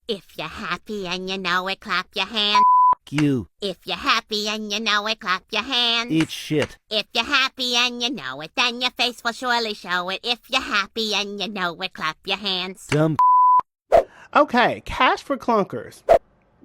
If you're happy and you know it, clap your hands. You. If you're happy and you know it, clap your hands. Eat shit. If you're happy and you know it, then your face will surely show it. If you're happy and you know it, clap your hands. Dumb. Okay, Cash for Clunkers.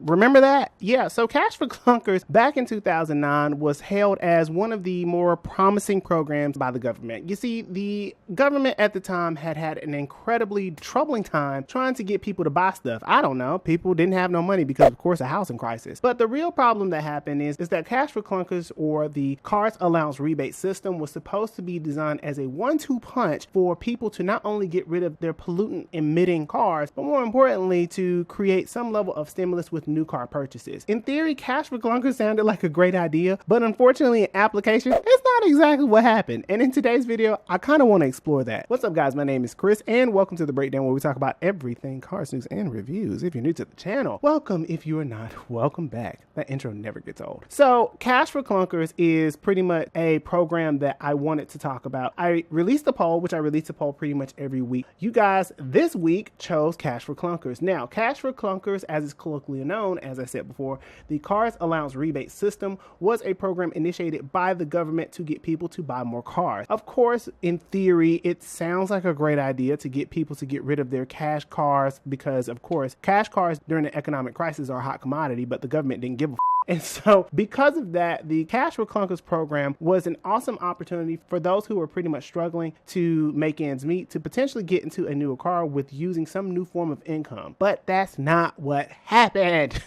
Remember that? Yeah, so Cash for Clunkers back in 2009 was hailed as one of the more promising programs by the government. You see, the government at the time had an incredibly troubling time trying to get people to buy stuff. I don't know, people didn't have no money because, of course, a housing crisis. But the real problem that happened is that Cash for Clunkers, or the Car Allowance Rebate System, was supposed to be designed as a 1-2 punch for people to not only get rid of their pollutant-emitting cars, but more importantly, to create some level of stimulus with new car purchases. In theory, Cash for Clunkers sounded like a great idea, but unfortunately in application, that's not exactly what happened. And in today's video, I kind of want to explore that. What's up, guys? My name is Chris, and welcome to The Breakdown, where we talk about everything cars, news, and reviews. If you're new to the channel, welcome. If you are not, welcome back. That intro never gets old. So Cash for Clunkers is pretty much a program that I wanted to talk about. I released a poll, which I release a poll pretty much every week. You guys this week chose Cash for Clunkers. Now, Cash for Clunkers, as it's colloquially known, as I said before, the Car Allowance Rebate System was a program initiated by the government to get people to buy more cars. Of course, in theory, it sounds like a great idea to get people to get rid of their cash cars because, of course, cash cars during the economic crisis are a hot commodity, but the government didn't give a And so because of that, the Cash for Clunkers program was an awesome opportunity for those who were pretty much struggling to make ends meet to potentially get into a newer car with using some new form of income. But that's not what happened.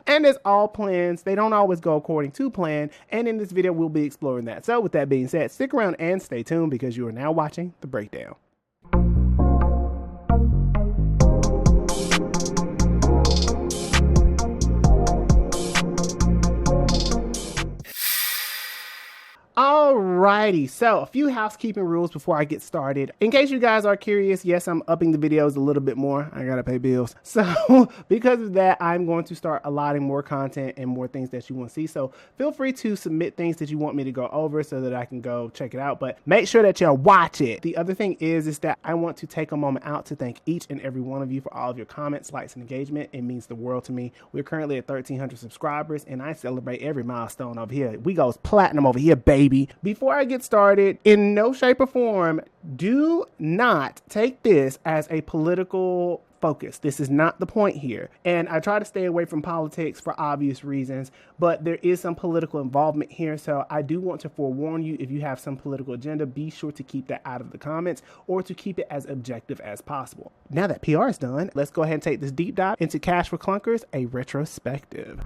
And as all plans, they don't always go according to plan. And in this video, we'll be exploring that. So with that being said, stick around and stay tuned because you are now watching The Breakdown. Alrighty, so a few housekeeping rules before I get started. In case you guys are curious, yes, I'm upping the videos a little bit more. I gotta pay bills. So because of that, I'm going to start allotting more content and more things that you want to see. So feel free to submit things that you want me to go over so that I can go check it out. But make sure that y'all watch it. The other thing is that I want to take a moment out to thank each and every one of you for all of your comments, likes, and engagement. It means the world to me. We're currently at 1,300 subscribers, and I celebrate every milestone over here. We goes platinum over here, baby. Before I get started, in no shape or form, do not take this as a political focus. This is not the point here. And I try to stay away from politics for obvious reasons, but there is some political involvement here. So I do want to forewarn you, if you have some political agenda, be sure to keep that out of the comments or to keep it as objective as possible. Now that PR is done, let's go ahead and take this deep dive into Cash for Clunkers, a retrospective.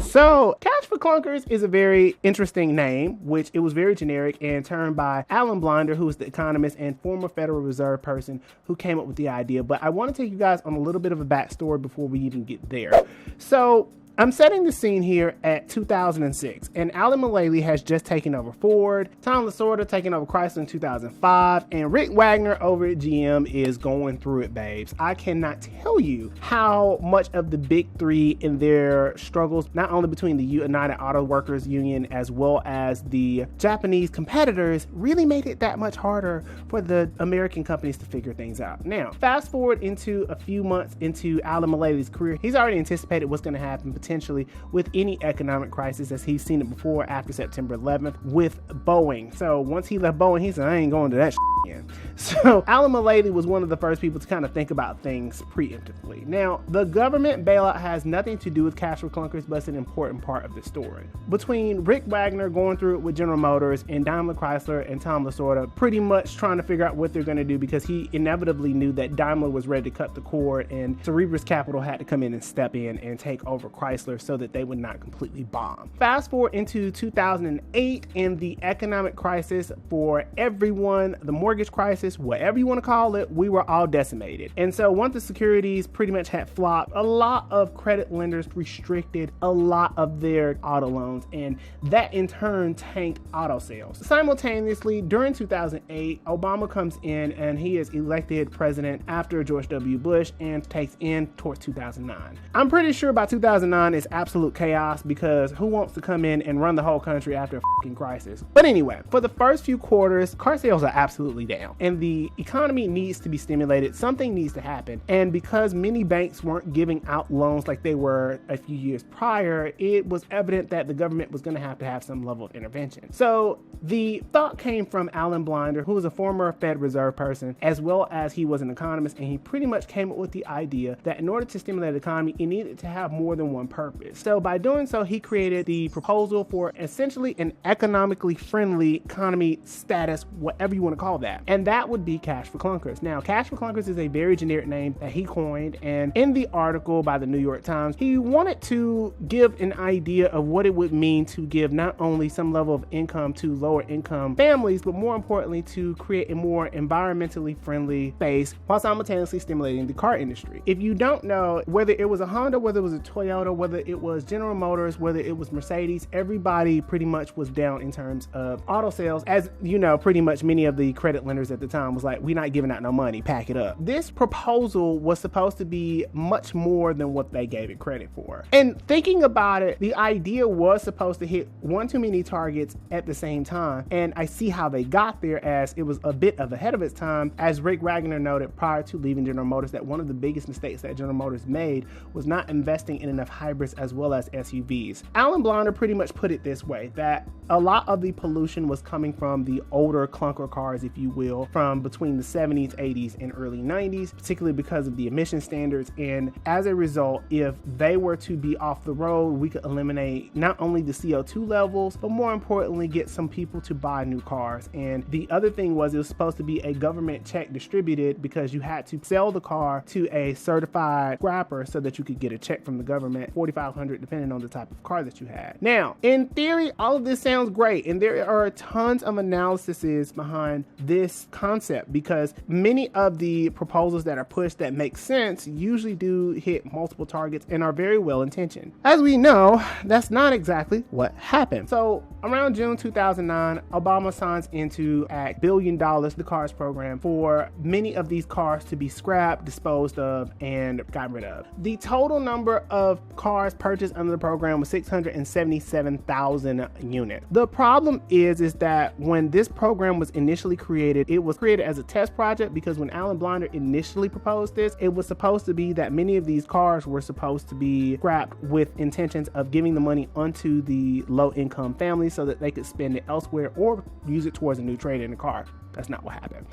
So Cash for Clunkers is a very interesting name, which it was very generic and termed by Alan Blinder, who is the economist and former Federal Reserve person who came up with the idea. But I want to take you guys on a little bit of a backstory before we even get there. So I'm setting the scene here at 2006, and Alan Mulally has just taken over Ford, Tom Lasorda taken over Chrysler in 2005, and Rick Wagner over at GM is going through it, babes. I cannot tell you how much of the big three in their struggles, not only between the United Auto Workers Union as well as the Japanese competitors, really made it that much harder for the American companies to figure things out. Now, fast forward into a few months into Alan Mulally's career, he's already anticipated what's going to happen potentially with any economic crisis, as he's seen it before after September 11th with Boeing. So once he left Boeing, he said, I ain't going to that shit again. So Alan Mulally was one of the first people to kind of think about things preemptively. Now, the government bailout has nothing to do with Cash for Clunkers, but it's an important part of the story. Between Rick Wagner going through it with General Motors and Daimler Chrysler and Tom Lasorda pretty much trying to figure out what they're going to do, because he inevitably knew that Daimler was ready to cut the cord and Cerebras Capital had to come in and step in and take over Chrysler so that they would not completely bomb. Fast forward into 2008 and the economic crisis for everyone, the mortgage crisis, whatever you want to call it, we were all decimated. And so once the securities pretty much had flopped, a lot of credit lenders restricted a lot of their auto loans, and that in turn tanked auto sales. Simultaneously, during 2008, Obama comes in and he is elected president after George W. Bush and takes in towards 2009. I'm pretty sure by 2009, 2009 is absolute chaos because who wants to come in and run the whole country after a fucking crisis? But anyway, for the first few quarters, car sales are absolutely down and the economy needs to be stimulated. Something needs to happen. And because many banks weren't giving out loans like they were a few years prior, it was evident that the government was going to have some level of intervention. So the thought came from Alan Blinder, who was a former Fed Reserve person, as well as he was an economist, and he pretty much came up with the idea that in order to stimulate the economy, it needed to have more than one purpose. So by doing so, he created the proposal for essentially an economically friendly economy status, whatever you want to call that. And that would be Cash for Clunkers. Now, Cash for Clunkers is a very generic name that he coined, and in the article by the New York Times, he wanted to give an idea of what it would mean to give not only some level of income to lower income families, but more importantly, to create a more environmentally friendly space while simultaneously stimulating the car industry. If you don't know, whether it was a Honda, whether it was a Toyota, whether it was General Motors, whether it was Mercedes, everybody pretty much was down in terms of auto sales. As you know, pretty much many of the credit lenders at the time was like, we're not giving out no money, pack it up. This proposal was supposed to be much more than what they gave it credit for. And thinking about it, the idea was supposed to hit one too many targets at the same time. And I see how they got there, as it was a bit of ahead of its time. As Rick Wagner noted prior to leaving General Motors, that one of the biggest mistakes that General Motors made was not investing in enough hybrids as well as SUVs. Alan Blinder pretty much put it this way, that a lot of the pollution was coming from the older clunker cars, if you will, from between the 70s, 80s, and early 90s, particularly because of the emission standards. And as a result, if they were to be off the road, we could eliminate not only the CO2 levels, but more importantly, get some people to buy new cars. And the other thing was, it was supposed to be a government check distributed, because you had to sell the car to a certified scrapper so that you could get a check from the government, $4,500, depending on the type of car that you had. Now, in theory, all of this sounds great, and there are tons of analyses behind this concept, because many of the proposals that are pushed that make sense usually do hit multiple targets and are very well intentioned. As we know, that's not exactly what happened. So around June 2009, Obama signs into $1 billion, the CARS program, for many of these cars to be scrapped, disposed of, and got rid of. The total number of cars purchased under the program was 677,000 units. The problem is that when this program was initially created, it was created as a test project, because when Alan Blinder initially proposed this, it was supposed to be that many of these cars were supposed to be scrapped with intentions of giving the money onto the low-income families so that they could spend it elsewhere or use it towards a new trade in the car. That's not what happened.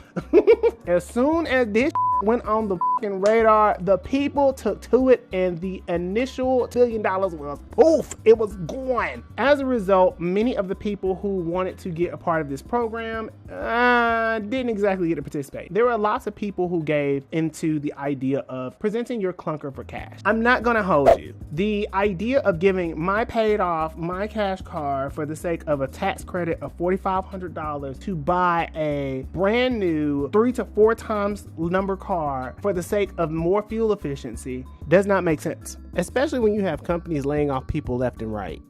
As soon as this went on the fucking radar, the people took to it, and the initial $1 billion was poof, it was gone. As a result, many of the people who wanted to get a part of this program didn't exactly get to participate. There were lots of people who gave into the idea of presenting your clunker for cash. I'm not gonna hold you. The idea of giving my paid off, my cash car for the sake of a tax credit of $4,500 to buy a brand new 3 to 4 times number car for the sake of more fuel efficiency does not make sense, especially when you have companies laying off people left and right.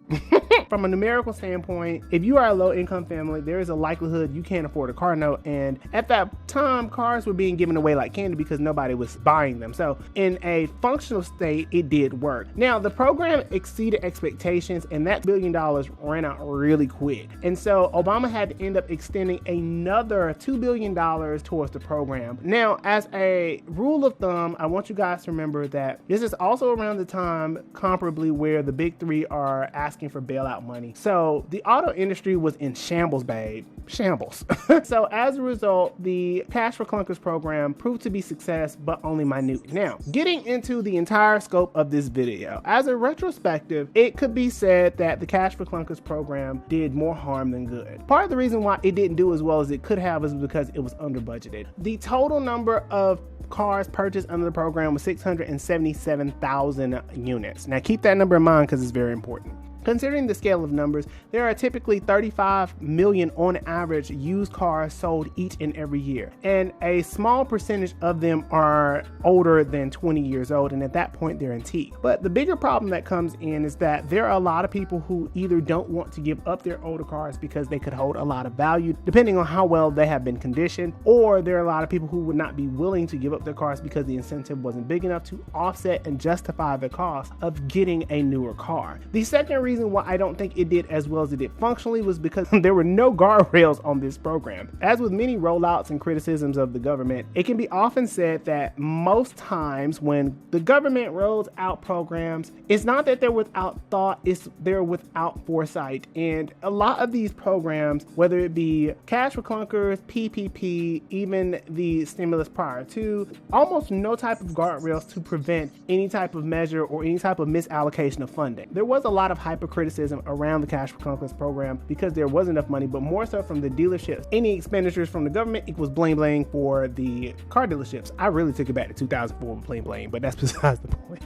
From a numerical standpoint, if you are a low-income family, there is a likelihood you can't afford a car note, and at that time, cars were being given away like candy because nobody was buying them. So in a functional state, it did work. Now, the program exceeded expectations, and that $1 billion ran out really quick. And so Obama had to end up extending another $2 billion towards the program. Now, as a rule of thumb, I want you guys to remember that this is also around the time, comparably, where the big three are asking for bailout money. So the auto industry was in shambles, babe. Shambles. So as a result, the Cash for Clunkers program proved to be success, but only minute. Now, getting into the entire scope of this video, as a retrospective, it could be said that the Cash for Clunkers program did more harm than good. Part of the reason why it didn't do as well as it could have is because it was under budgeted. The total number of cars purchased under the program was 677,000 units. Now keep that number in mind because it's very important. Considering the scale of numbers, there are typically 35 million on average used cars sold each and every year, and a small percentage of them are older than 20 years old, and at that point they're antique. But the bigger problem that comes in is that there are a lot of people who either don't want to give up their older cars because they could hold a lot of value depending on how well they have been conditioned, or there are a lot of people who would not be willing to give up their cars because the incentive wasn't big enough to offset and justify the cost of getting a newer car. The second reason why I don't think it did as well as it did functionally was because there were no guardrails on this program. As with many rollouts and criticisms of the government, it can be often said that most times when the government rolls out programs, it's not that they're without thought, it's they're without foresight. And a lot of these programs, whether it be Cash for Clunkers, PPP, even the stimulus prior to, almost no type of guardrails to prevent any type of measure or any type of misallocation of funding. There was a lot of criticism around the Cash for Clunkers program because there was enough money, but more so from the dealerships. Any expenditures from the government equals blame for the car dealerships. I really took it back to 2004 with blame, but that's besides the point.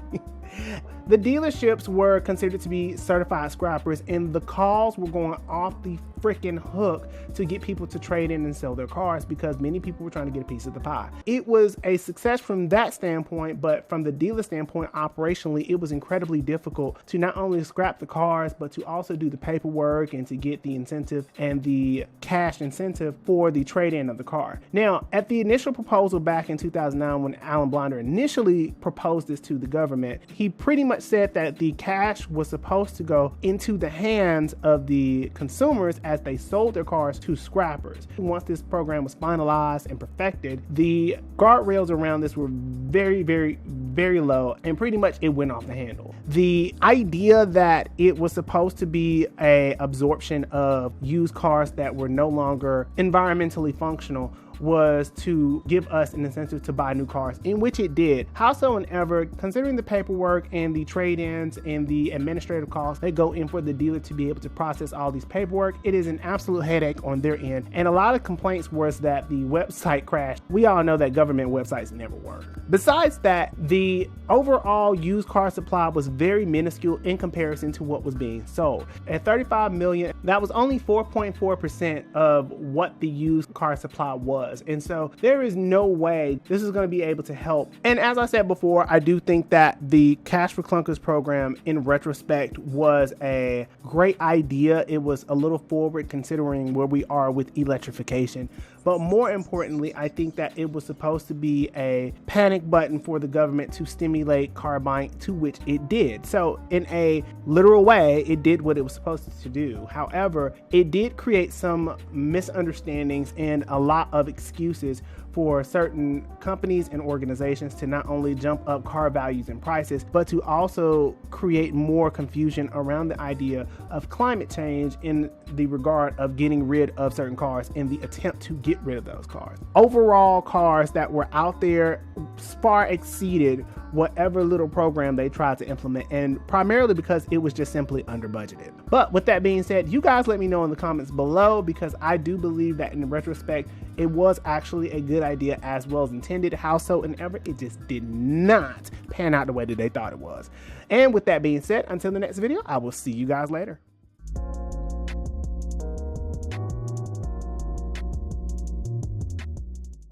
The dealerships were considered to be certified scrappers, and the calls were going off the freaking hook to get people to trade in and sell their cars because many people were trying to get a piece of the pie. It was a success from that standpoint, but from the dealer standpoint, operationally, it was incredibly difficult to not only scrap the cars, but to also do the paperwork and to get the incentive and the cash incentive for the trade-in of the car. Now, at the initial proposal back in 2009, when Alan Blinder initially proposed this to the government, he pretty much said that the cash was supposed to go into the hands of the consumers as they sold their cars to scrappers. Once this program was finalized and perfected, the guardrails around this were very, very, very low, and pretty much it went off the handle. The idea that it was supposed to be a absorption of used cars that were no longer environmentally functional was to give us an incentive to buy new cars, in which it did. Howsoever, considering the paperwork and the trade-ins and the administrative costs that go in for the dealer to be able to process all these paperwork, it is an absolute headache on their end. And a lot of complaints was that the website crashed. We all know that government websites never work. Besides that, the overall used car supply was very minuscule in comparison to what was being sold. At 35 million, that was only 4.4% of what the used car supply was. And so there is no way this is going to be able to help. And as I said before, I do think that the Cash for Clunkers program in retrospect was a great idea. It was a little forward considering where we are with electrification. But more importantly, I think that it was supposed to be a panic button for the government to stimulate car buying, to which it did. So in a literal way, it did what it was supposed to do. However, it did create some misunderstandings and a lot of excuses for certain companies and organizations to not only jump up car values and prices, but to also create more confusion around the idea of climate change in the regard of getting rid of certain cars in the attempt to get rid of those cars. Overall, cars that were out there far exceeded whatever little program they tried to implement, and primarily because it was just simply under budgeted. But with that being said, you guys let me know in the comments below, because I do believe that in retrospect, it was actually a good idea as well as intended. Howsoever, it just did not pan out the way that they thought it was. And with that being said, until the next video, I will see you guys later.